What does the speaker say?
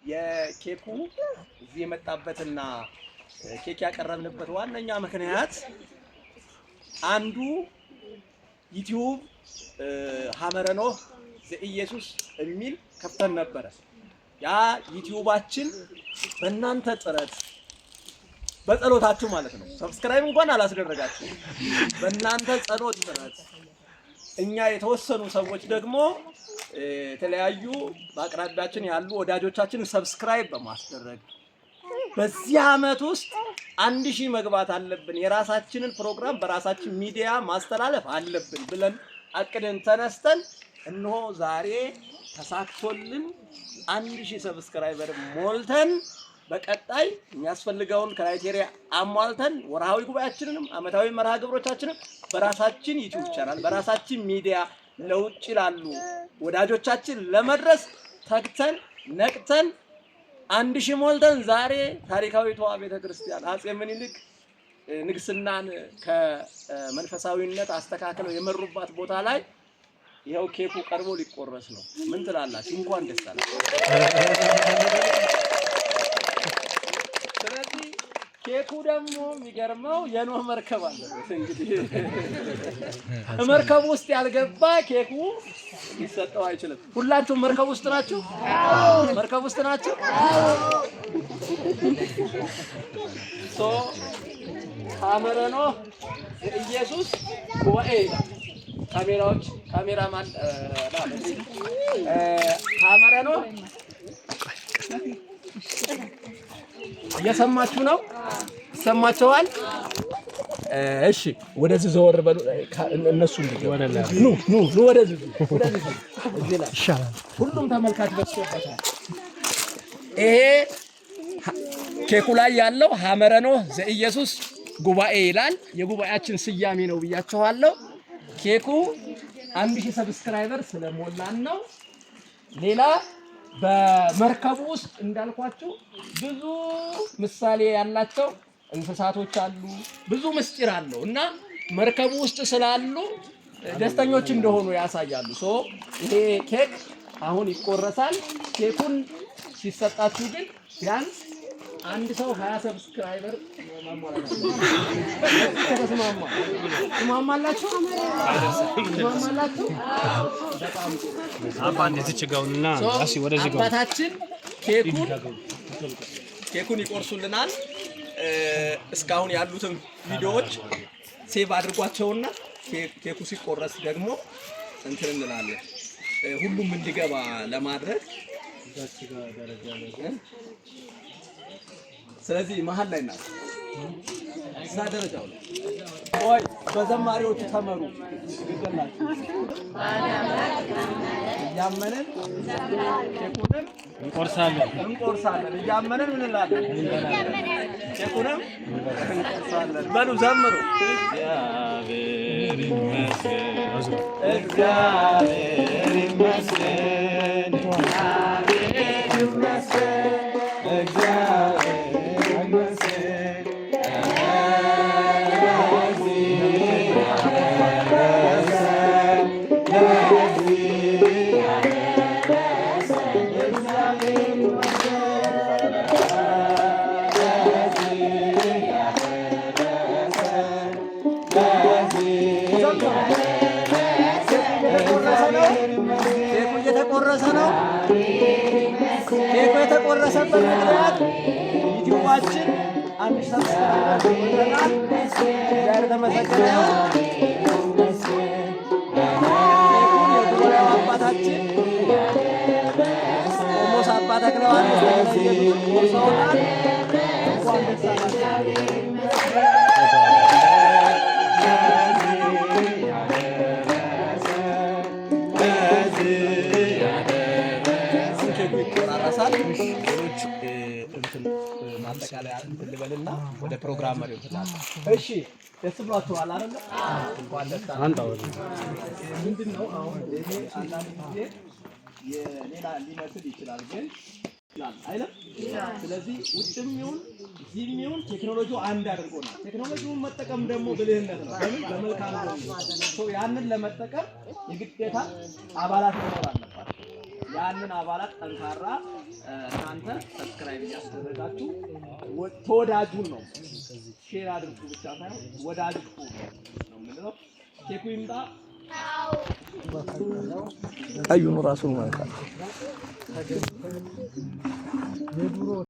የኬኩ እዚህ የመጣበትና ኬክ ያቀረብንበት ዋነኛ ምክንያት አንዱ ዩቲዩብ ሐመረኖህ ዘኢየሱስ የሚል ከፍተን ነበረ። ያ ዩቲዩባችን በእናንተ ጥረት በጸሎታችሁ ማለት ነው፣ ሰብስክራይብ እንኳን አላስደረጋችሁ፣ በእናንተ ጸሎት ጥረት እኛ የተወሰኑ ሰዎች ደግሞ የተለያዩ በአቅራቢያችን ያሉ ወዳጆቻችን ሰብስክራይብ በማስደረግ በዚህ አመት ውስጥ 1000 መግባት አለብን፣ የራሳችንን ፕሮግራም በራሳችን ሚዲያ ማስተላለፍ አለብን ብለን አቅደን ተነስተን እነሆ ዛሬ ተሳክቶልን 1000 ሰብስክራይበር ሞልተን በቀጣይ የሚያስፈልገውን ክራይቴሪያ አሟልተን ወርሃዊ ጉባኤያችንንም አመታዊ መርሃ ግብሮቻችንን በራሳችን ዩቲዩብ ቻናል በራሳችን ሚዲያ ለውጭ ላሉ ወዳጆቻችን ለመድረስ ተግተን ነቅተን 1000 ሞልተን ዛሬ ታሪካዊቷ ቤተክርስቲያን አጼ ምኒልክ ንግስናን ከመንፈሳዊነት አስተካክለው የመሩባት ቦታ ላይ ይሄው ኬኩ ቀርቦ ሊቆረስ ነው። ምን ትላላችሁ? እንኳን ደስ አላችሁ። ስለዚህ ኬኩ ደግሞ የሚገርመው የኖህ መርከብ አለበት። እንግዲህ መርከብ ውስጥ ያልገባ ኬኩ ሊሰጠው አይችልም። ሁላችሁም መርከብ ውስጥ ናችሁ? መርከብ ውስጥ ናችሁ? ሐመረኖህ ዘኢየሱስ ጉባኤ ካሜራዎች ካሜራማን ሐመረኖህ እየሰማችሁ ነው? ይሰማችኋል? እሺ ወደዚህ ዘወር በሉ። እነሱ ኑ ወደዚህ ይሻላል። ሁሉም ተመልካች በስቶበታል። ይሄ ኬኩ ላይ ያለው ሐመረኖህ ዘኢየሱስ ጉባኤ ይላል። የጉባኤያችን ስያሜ ነው ብያችኋለሁ። ኬኩ 1000 ሰብስክራይበር ስለሞላን ነው። ሌላ በመርከቡ ውስጥ እንዳልኳችሁ ብዙ ምሳሌ ያላቸው እንስሳቶች አሉ፣ ብዙ ምስጢር አለው እና መርከቡ ውስጥ ስላሉ ደስተኞች እንደሆኑ ያሳያሉ። ይሄ ኬክ አሁን ይቆረሳል። ኬኩን ሲሰጣችሁ ግን ቢያንስ አንድ ሰው 20 ሰብስክራይበር ማሟላት አለበት። ትስማማላችሁ? በጣም አባ እንደዚህ ችጋውና እሺ፣ ወደዚህ ጋር አባታችን ኬኩን ይቆርሱልናል። እስካሁን ያሉትን ቪዲዮዎች ሴቭ አድርጓቸውና ኬኩ ሲቆረስ ደግሞ እንትን እንላለን። ሁሉም እንዲገባ ለማድረግ ስለዚህ መሀል ላይ ናት። እዛ ደረጃው ላይ ወይ በዘማሪዎቹ ተመሩ ይገላችሁ እያመንን ኬኩንም እንቆርሳለን እያመንን ምን እንላለን? ኬኩንም እንቆርሳለን። በሉ ዘምሩ። እግዚአብሔር ይመስገን፣ እግዚአብሔር ይመስገን፣ እግዚአብሔር ይመስገን፣ እግዚአብሔር ኬኩ የተቆረሰበት ምክንያት ዩቲዩባችን 1000 ሰብስክራይበር ሞልተናል። ዛሬ ተመሰገነ። ኬኩን የድሮ አባታችን ቆሞስ አባ ተክለ ሃይማኖት ቆርሰውናል። እንኳን ደስ አላችሁ። ሌሎች እንትን ማጠቃለያ እንትን ልበልና ወደ ፕሮግራም መሪው ተጣጣ። እሺ ደስ ብሏችኋል አይደል? እንኳን ደስ አላችሁ። ምንድነው አሁን ይሄ አንዳንድ ጊዜ የሌላ ሊመስል ይችላል ግን ይላል አይደል? ስለዚህ ውጭም ይሁን እዚህም ይሁን ቴክኖሎጂው አንድ አድርጎናል። ቴክኖሎጂውን መጠቀም ደግሞ ብልህነት ነው። ለምን? ለመልካም ነው። ያንን ለመጠቀም የግዴታ አባላት መኖር አለባቸው። ያንን አባላት ጠንካራ እናንተ ሰብስክራይብ ያስደረጋችሁ ተወዳጁን ነው ሼር አድርጉ ብቻ ሳይሆን ወዳጁ ነው ምንድነው ኬኩ ይምጣ ቀዩን ራሱን ማለት ነው